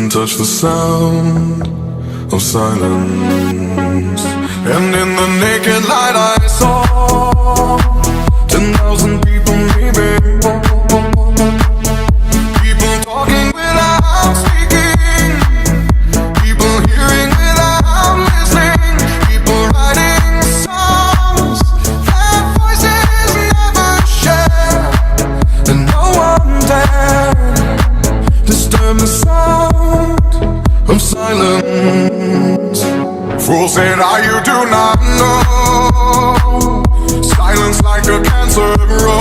couldn't touch the sound of silence. And in the naked light I saw 10,000 people maybe, people talking without speaking, people hearing without listening, people writing songs that voices never share, and no one dared disturb the sound of silence. Fool said, you do not know. Silence like a cancer grows.